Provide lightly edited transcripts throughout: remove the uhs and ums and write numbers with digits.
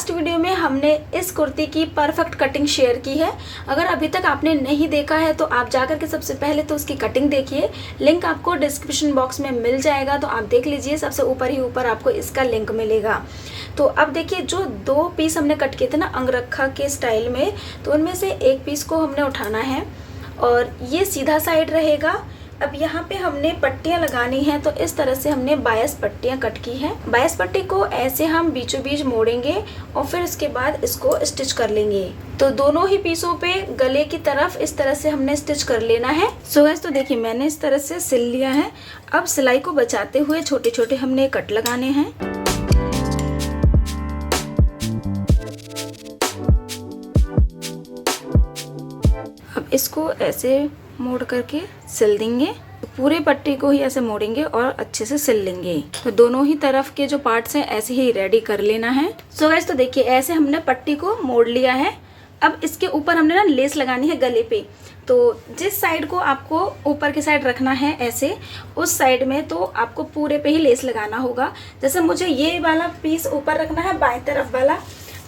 Last video में हमने इस कुर्ती की परफेक्ट कटिंग शेयर की है। अगर अभी तक आपने नहीं देखा है तो आप जाकर के सबसे पहले तो उसकी कटिंग देखिए। लिंक आपको डिस्क्रिप्शन बॉक्स में मिल जाएगा, तो आप देख लीजिए। सबसे ऊपर ही ऊपर आपको इसका लिंक मिलेगा। तो अब देखिए, जो 2 पीस हमने कट किए थे ना अंगरखा के स्टाइल में, तो उनमें से एक पीस को हमने उठाना है और ये सीधा साइड रहेगा। अब यहाँ पे हमने पट्टियाँ लगानी हैं, तो इस तरह से हमने 22 पट्टियाँ कट की हैं। 22 पट्टी को ऐसे हम बीचों बीच मोड़ेंगे और फिर उसके बाद इसको स्टिच कर लेंगे। तो दोनों ही पीसों पे गले की तरफ इस तरह से हमने स्टिच कर लेना है। सो गाइस, तो देखिए मैंने इस तरह से सिल लिया है। अब सिलाई को बचाते हुए छोटे छोटे हमने कट लगाने हैं। अब इसको ऐसे मोड़ करके सिल देंगे। तो पूरे पट्टी को ही ऐसे मोड़ेंगे और अच्छे से सिल लेंगे। तो दोनों ही तरफ के जो पार्ट्स हैं ऐसे ही रेडी कर लेना है। सो गाइस, तो देखिए ऐसे हमने पट्टी को मोड़ लिया है। अब इसके ऊपर हमने ना लेस लगानी है गले पे। तो जिस साइड को आपको ऊपर की साइड रखना है ऐसे, उस साइड में तो आपको पूरे पे ही लेस लगाना होगा। जैसे मुझे ये वाला पीस ऊपर रखना है बाएं तरफ वाला,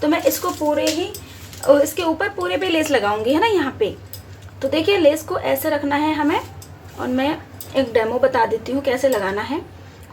तो मैं इसको पूरे ही इसके ऊपर पूरे पे लेस लगाऊंगी, है ना, यहाँ पे। तो देखिए लेस को ऐसे रखना है हमें, और मैं एक डेमो बता देती हूँ कैसे लगाना है।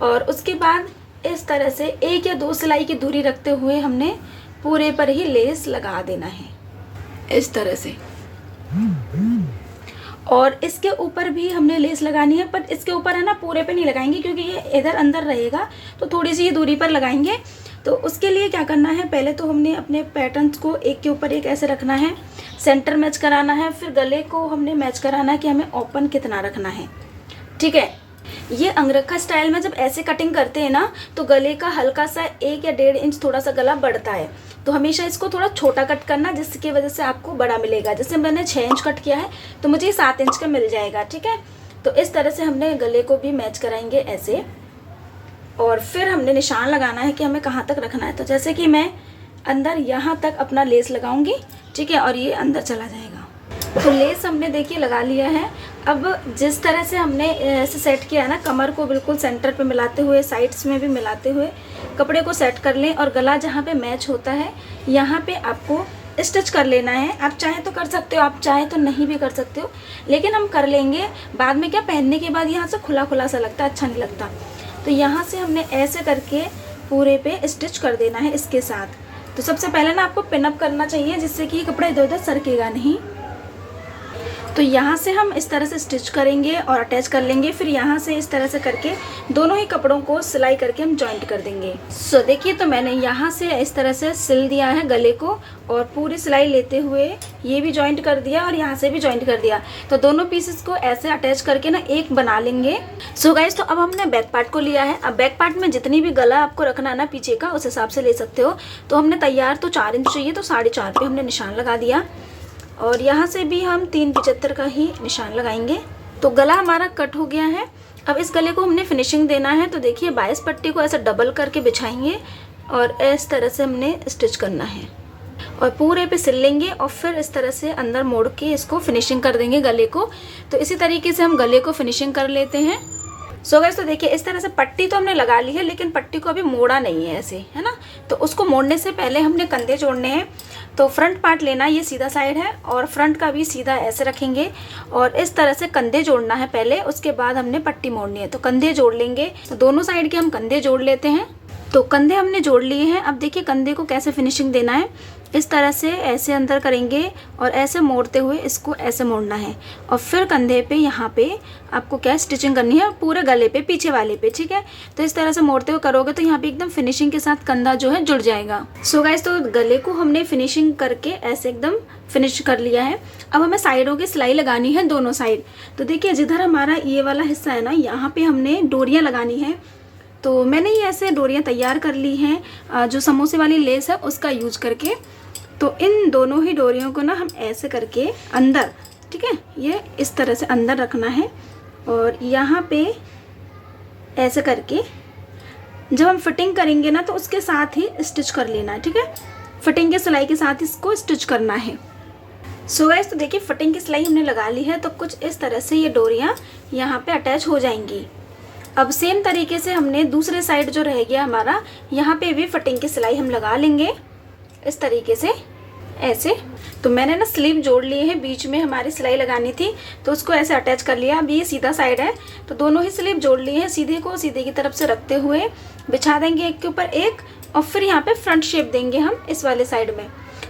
और उसके बाद इस तरह से 1 या 2 सिलाई की दूरी रखते हुए हमने पूरे पर ही लेस लगा देना है, इस तरह से। और इसके ऊपर भी हमने लेस लगानी है, पर इसके ऊपर है ना पूरे पे नहीं लगाएंगे, क्योंकि ये इधर अंदर रहेगा, तो थोड़ी सी ये दूरी पर लगाएंगे। तो उसके लिए क्या करना है, पहले तो हमने अपने पैटर्न्स को एक के ऊपर एक ऐसे रखना है, सेंटर मैच कराना है, फिर गले को हमने मैच कराना है कि हमें ओपन कितना रखना है। ठीक है। ये अंगरखा स्टाइल में जब ऐसे कटिंग करते हैं ना, तो गले का हल्का सा 1 या 1.5 इंच थोड़ा सा गला बढ़ता है। तो हमेशा इसको थोड़ा छोटा कट करना, जिसकी वजह से आपको बड़ा मिलेगा। जैसे मैंने 6 इंच कट किया है, तो मुझे 7 इंच का मिल जाएगा। ठीक है। तो इस तरह से हमने गले को भी मैच कराएंगे ऐसे, और फिर हमने निशान लगाना है कि हमें कहाँ तक रखना है। तो जैसे कि मैं अंदर यहाँ तक अपना लेस लगाऊंगी, ठीक है, और ये अंदर चला जाएगा। तो लेस हमने देखिए लगा लिया है। अब जिस तरह से हमने ऐसे सेट किया है ना, कमर को बिल्कुल सेंटर पे मिलाते हुए, साइड्स में भी मिलाते हुए कपड़े को सेट कर लें, और गला जहाँ पे मैच होता है यहाँ पे आपको स्टिच कर लेना है। आप चाहे तो कर सकते हो, आप चाहे तो नहीं भी कर सकते हो, लेकिन हम कर लेंगे। बाद में क्या, पहनने के बाद यहाँ से खुला खुला सा लगता है, अच्छा नहीं लगता। तो यहाँ से हमने ऐसे करके पूरे पे स्टिच कर देना है इसके साथ। तो सबसे पहले ना आपको पिन अप करना चाहिए, जिससे कि कपड़ा इधर उधर सरकेगा नहीं। तो यहाँ से हम इस तरह से स्टिच करेंगे और अटैच कर लेंगे। फिर यहाँ से इस तरह से करके दोनों ही कपड़ों को सिलाई करके हम जॉइंट कर देंगे। सो देखिए, तो मैंने यहाँ से इस तरह से सिल दिया है गले को, और पूरी सिलाई लेते हुए ये भी जॉइंट कर दिया और यहाँ से भी जॉइंट कर दिया। तो दोनों पीसेस को ऐसे अटैच करके ना एक बना लेंगे। सो गाइस, तो अब हमने बैक पार्ट को लिया है। अब बैक पार्ट में जितनी भी गला आपको रखना है ना पीछे का, उस हिसाब से ले सकते हो। तो हमने तैयार तो 4 इंच चाहिए, तो 4.5 पे हमने निशान लगा दिया, और यहाँ से भी हम 3.75 का ही निशान लगाएंगे। तो गला हमारा कट हो गया है। अब इस गले को हमने फिनिशिंग देना है। तो देखिए 22 पट्टी को ऐसे डबल करके बिछाएंगे और इस तरह से हमने स्टिच करना है, और पूरे पे सिल लेंगे, और फिर इस तरह से अंदर मोड़ के इसको फिनिशिंग कर देंगे गले को। तो इसी तरीके से हम गले को फिनिशिंग कर लेते हैं। सो गाइस, तो देखिए इस तरह से पट्टी तो हमने लगा ली है, लेकिन पट्टी को अभी मोड़ा नहीं है ऐसे, है ना। तो उसको मोड़ने से पहले हमने कंधे जोड़ने हैं। तो फ्रंट पार्ट लेना, ये सीधा साइड है, और फ्रंट का भी सीधा ऐसे रखेंगे, और इस तरह से कंधे जोड़ना है पहले, उसके बाद हमने पट्टी मोड़नी है। तो कंधे जोड़ लेंगे। तो दोनों साइड के हम कंधे जोड़ लेते हैं। तो कंधे हमने जोड़ लिए हैं। अब देखिए कंधे को कैसे फिनिशिंग देना है। इस तरह से ऐसे अंदर करेंगे और ऐसे मोड़ते हुए इसको ऐसे मोड़ना है, और फिर कंधे पे यहाँ पे आपको क्या स्टिचिंग करनी है, पूरे गले पे पीछे वाले पे। ठीक है। तो इस तरह से मोड़ते हुए करोगे तो यहाँ पे एकदम फिनिशिंग के साथ कंधा जो है जुड़ जाएगा। सो गाइस, तो गले को हमने फिनिशिंग करके ऐसे एकदम फिनिश कर लिया है। अब हमें साइडों की सिलाई लगानी है, दोनों साइड। तो देखिए जिधर हमारा ये वाला हिस्सा है ना, यहाँ पे हमने डोरियाँ लगानी है। तो मैंने ये ऐसे डोरियाँ तैयार कर ली हैं, जो समोसे वाली लेस है उसका यूज करके। तो इन दोनों ही डोरियों को ना हम ऐसे करके अंदर, ठीक है, ये इस तरह से अंदर रखना है, और यहाँ पे ऐसे करके जब हम फिटिंग करेंगे ना, तो उसके साथ ही स्टिच कर लेना है। ठीक है। फिटिंग के सिलाई के साथ इसको स्टिच करना है। सो गाइस, तो देखिए फिटिंग की सिलाई हमने लगा ली है। तो कुछ इस तरह से ये डोरियाँ यहाँ पे अटैच हो जाएंगी। अब सेम तरीके से हमने दूसरे साइड जो रह गया हमारा, यहाँ पे भी फिटिंग की सिलाई हम लगा लेंगे। इस तरीके से ऐसे। तो मैंने ना स्लीव जोड़ लिए हैं, बीच में हमारी सिलाई लगानी थी तो उसको ऐसे अटैच कर लिया। अब ये सीधा साइड है तो दोनों ही स्लीव जोड़ लिए हैं, सीधे को सीधे की तरफ से रखते हुए बिछा देंगे एक के ऊपर एक, और फिर यहाँ पे फ्रंट शेप देंगे हम इस वाले साइड में।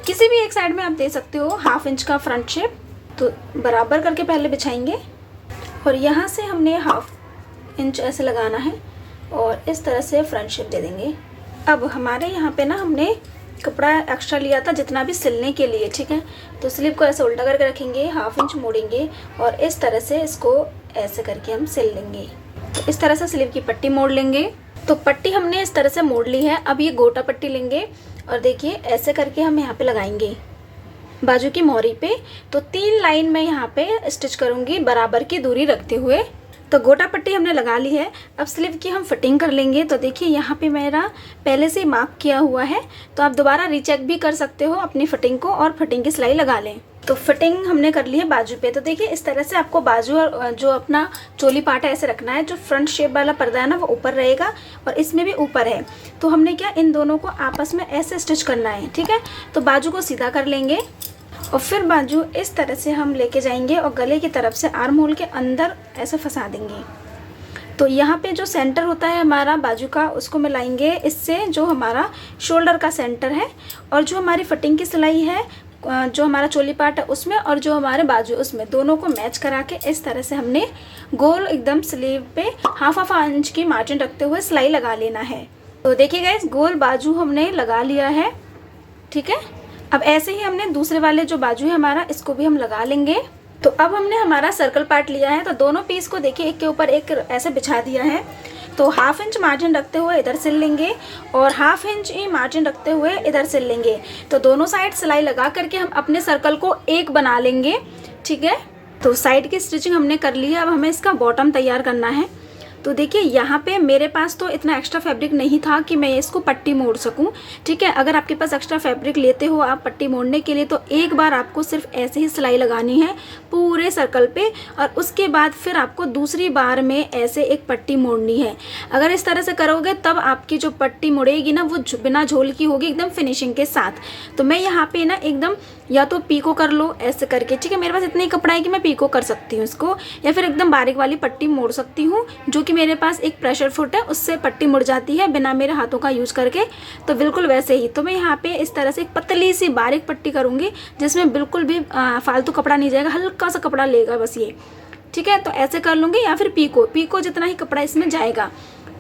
किसी भी एक साइड में आप दे सकते हो 1/2 इंच का फ्रंट शेप। तो बराबर करके पहले बिछाएंगे और यहाँ से हमने 1/2 इंच ऐसे लगाना है और इस तरह से फ्रंट शेप दे देंगे। अब हमारे यहाँ पे ना हमने कपड़ा एक्स्ट्रा लिया था जितना भी सिलने के लिए, ठीक है। तो स्लीव को ऐसे उल्टा करके रखेंगे, 1/2 इंच मोड़ेंगे और इस तरह से इसको ऐसे करके हम सिल लेंगे। तो इस तरह से स्लीव की पट्टी मोड़ लेंगे। तो पट्टी हमने इस तरह से मोड़ ली है। अब ये गोटा पट्टी लेंगे और देखिए ऐसे करके हम यहाँ पे लगाएंगे बाजू की मोहरी पे। तो 3 लाइन मैं यहाँ पे स्टिच करूँगी बराबर की दूरी रखते हुए। तो गोटा पट्टी हमने लगा ली है। अब स्लीव की हम फिटिंग कर लेंगे। तो देखिए यहाँ पे मेरा पहले से मार्क किया हुआ है, तो आप दोबारा रीचेक भी कर सकते हो अपनी फिटिंग को और फिटिंग की सिलाई लगा लें। तो फिटिंग हमने कर ली है बाजू पे। तो देखिए इस तरह से आपको बाजू और जो अपना चोली पार्ट है ऐसे रखना है। जो फ्रंट शेप वाला पर्दा है ना वो ऊपर रहेगा और इसमें भी ऊपर है। तो हमने क्या इन दोनों को आपस में ऐसे स्टिच करना है, ठीक है। तो बाजू को सीधा कर लेंगे और फिर बाजू इस तरह से हम लेके जाएंगे और गले की तरफ से आर्म होल के अंदर ऐसे फंसा देंगे। तो यहाँ पे जो सेंटर होता है हमारा बाजू का उसको मिलाएंगे इससे जो हमारा शोल्डर का सेंटर है, और जो हमारी फिटिंग की सिलाई है जो हमारा चोली पार्ट है उसमें और जो हमारे बाजू उसमें, दोनों को मैच करा के इस तरह से हमने गोल एकदम स्लीव पे 1/2 इंच की मार्जिन रखते हुए सिलाई लगा लेना है। तो देखिए गाइस गोल बाजू हमने लगा लिया है, ठीक है। अब ऐसे ही हमने दूसरे वाले जो बाजू है हमारा इसको भी हम लगा लेंगे। तो अब हमने हमारा सर्कल पार्ट लिया है। तो दोनों पीस को देखिए एक के ऊपर एक ऐसे बिछा दिया है। तो 1/2 इंच मार्जिन रखते हुए इधर सिल लेंगे और 1/2 इंच ही मार्जिन रखते हुए इधर सिल लेंगे। तो दोनों साइड सिलाई लगा करके हम अपने सर्कल को एक बना लेंगे, ठीक है। तो साइड की स्टिचिंग हमने कर ली है। अब हमें इसका बॉटम तैयार करना है। तो देखिए यहाँ पे मेरे पास तो इतना एक्स्ट्रा फैब्रिक नहीं था कि मैं इसको पट्टी मोड़ सकूं, ठीक है। अगर आपके पास एक्स्ट्रा फैब्रिक लेते हो आप पट्टी मोड़ने के लिए तो एक बार आपको सिर्फ ऐसे ही सिलाई लगानी है पूरे सर्कल पे, और उसके बाद फिर आपको दूसरी बार में ऐसे एक पट्टी मोड़नी है। अगर इस तरह से करोगे तब आपकी जो पट्टी मुड़ेगी ना वो बिना झोल की होगी, एकदम फिनिशिंग के साथ। तो मैं यहाँ पे ना एकदम या तो पीको कर लो ऐसे करके, ठीक है। मेरे पास इतना ही कपड़ा है कि मैं पीको कर सकती हूँ इसको, या फिर एकदम बारीक वाली पट्टी मोड़ सकती हूँ, जो कि मेरे पास एक प्रेशर फुट है उससे पट्टी मुड़ जाती है बिना मेरे हाथों का यूज़ करके। तो बिल्कुल वैसे ही। तो मैं यहाँ पे इस तरह से एक पतली सी बारीक पट्टी करूँगी जिसमें बिल्कुल भी फालतू कपड़ा नहीं जाएगा, हल्का सा कपड़ा लेगा बस ये, ठीक है। तो ऐसे कर लूँगी, या फिर पीको जितना ही कपड़ा इसमें जाएगा।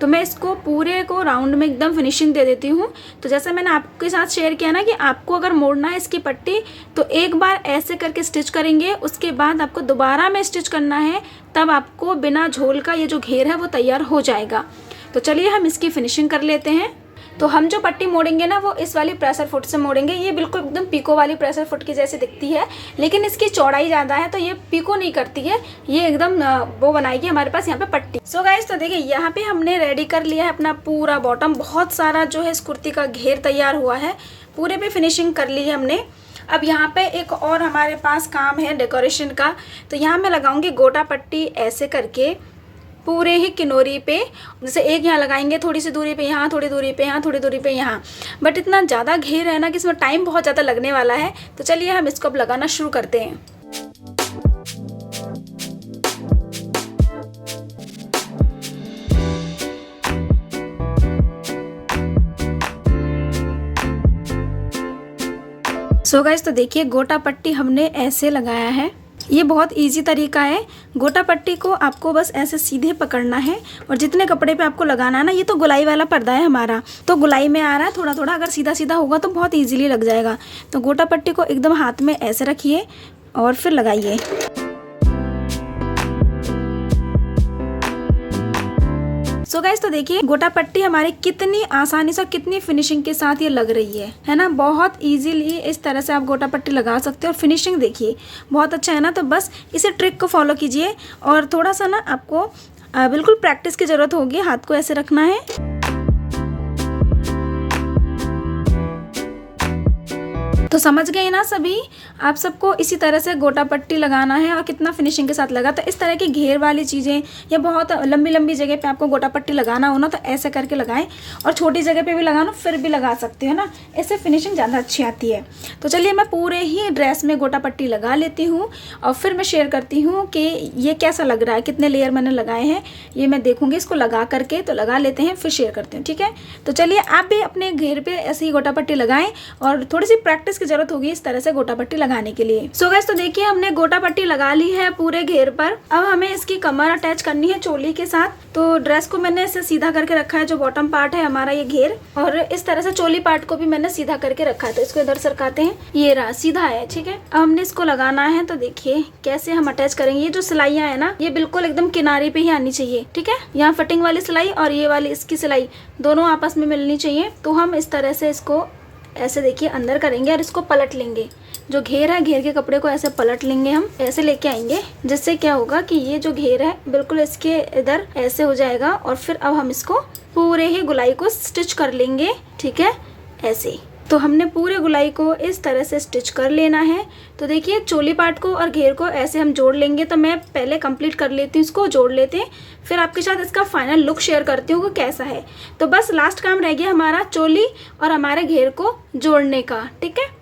तो मैं इसको पूरे को राउंड में एकदम फिनिशिंग दे देती हूँ। तो जैसा मैंने आपके साथ शेयर किया ना कि आपको अगर मोड़ना है इसकी पट्टी तो एक बार ऐसे करके स्टिच करेंगे, उसके बाद आपको दोबारा में स्टिच करना है, तब आपको बिना झोल का ये जो घेर है वो तैयार हो जाएगा। तो चलिए हम इसकी फिनिशिंग कर लेते हैं। तो हम जो पट्टी मोड़ेंगे ना वो इस वाली प्रेशर फुट से मोड़ेंगे। ये बिल्कुल एकदम पीको वाली प्रेशर फुट की जैसी दिखती है, लेकिन इसकी चौड़ाई ज़्यादा है तो ये पीको नहीं करती है, ये एकदम वो बनाएगी हमारे पास यहाँ पे पट्टी। सो गाइस तो देखिए यहाँ पे हमने रेडी कर लिया है अपना पूरा बॉटम। बहुत सारा जो है इस कुर्ती का घेर तैयार हुआ है, पूरे पे फिनिशिंग कर ली है हमने। अब यहाँ पे एक और हमारे पास काम है डेकोरेशन का। तो यहाँ मैं लगाऊंगी गोटा पट्टी ऐसे करके पूरे ही किनोरी पे, जैसे एक यहाँ लगाएंगे थोड़ी सी दूरी पे यहाँ, थोड़ी दूरी पे यहाँ, थोड़ी दूरी पे यहाँ। बट इतना ज़्यादा घेर है ना कि इसमें टाइम बहुत ज़्यादा लगने वाला है। तो चलिए हम इसको अब लगाना शुरू करते हैं। सो गाइस तो देखिए गोटा पट्टी हमने ऐसे लगाया है। ये बहुत इजी तरीका है। गोटा पट्टी को आपको बस ऐसे सीधे पकड़ना है और जितने कपड़े पे आपको लगाना है ना, ये तो गुलाई वाला पर्दा है हमारा तो गुलाई में आ रहा है थोड़ा थोड़ा, अगर सीधा सीधा होगा तो बहुत इजीली लग जाएगा। तो गोटा पट्टी को एकदम हाथ में ऐसे रखिए और फिर लगाइए। सो गाइस तो देखिए गोटा पट्टी हमारी कितनी आसानी से और कितनी फिनिशिंग के साथ ये लग रही है ना। बहुत इजीली इस तरह से आप गोटा पट्टी लगा सकते हो और फिनिशिंग देखिए बहुत अच्छा है ना। तो बस इसे ट्रिक को फॉलो कीजिए और थोड़ा सा ना आपको बिल्कुल प्रैक्टिस की ज़रूरत होगी। हाथ को ऐसे रखना है तो समझ गए ना सभी, आप सबको इसी तरह से गोटा पट्टी लगाना है और कितना फिनिशिंग के साथ लगा। तो इस तरह की घेर वाली चीज़ें या बहुत लंबी लंबी जगह पे आपको गोटा पट्टी लगाना हो ना, तो ऐसे करके लगाएं, और छोटी जगह पे भी लगाना फिर भी लगा सकते हो ना, इससे फिनिशिंग ज़्यादा अच्छी आती है। तो चलिए मैं पूरे ही ड्रेस में गोटा पट्टी लगा लेती हूँ और फिर मैं शेयर करती हूँ कि ये कैसा लग रहा है, कितने लेयर मैंने लगाए हैं ये मैं देखूँगी इसको लगा करके। तो लगा लेते हैं फिर शेयर करते हैं, ठीक है। तो चलिए आप भी अपने घेर पे ऐसे ही गोटा पट्टी लगाएं, और थोड़ी सी प्रैक्टिस की जरूरत होगी इस तरह से गोटा पट्टी लगाने के लिए। सो गाइस, तो देखिए हमने गोटा पट्टी लगा ली है पूरे घेर पर। अब हमें इसकी कमर अटैच करनी है चोली के साथ। तो ड्रेस को मैंने ऐसे सीधा करके रखा है, जो बॉटम पार्ट है हमारा ये घेर, और इस तरह से चोली पार्ट को भी मैंने सीधा करके रखा है। तो इसको इधर सरकाते हैं, ये रहा सीधा है, ठीक है। अब हमने इसको लगाना है, तो देखिए कैसे हम अटैच करेंगे। ये जो सिलाइयाँ है ना, ये बिल्कुल एकदम किनारे पे ही आनी चाहिए, ठीक है। यहाँ फिटिंग वाली सिलाई और ये वाली इसकी सिलाई दोनों आपस में मिलनी चाहिए। तो हम इस तरह से इसको ऐसे देखिए अंदर करेंगे और इसको पलट लेंगे। जो घेर है, घेर के कपड़े को ऐसे पलट लेंगे, हम ऐसे लेके आएंगे, जिससे क्या होगा कि ये जो घेर है बिल्कुल इसके इधर ऐसे हो जाएगा। और फिर अब हम इसको पूरे ही गुलाई को स्टिच कर लेंगे, ठीक है, ऐसे। तो हमने पूरे गुलाई को इस तरह से स्टिच कर लेना है। तो देखिए चोली पार्ट को और घेर को ऐसे हम जोड़ लेंगे। तो मैं पहले कंप्लीट कर लेती हूँ, इसको जोड़ लेते हैं, फिर आपके साथ इसका फाइनल लुक शेयर करती हूँ कि कैसा है। तो बस लास्ट काम रह गया हमारा चोली और हमारे घेर को जोड़ने का, ठीक है।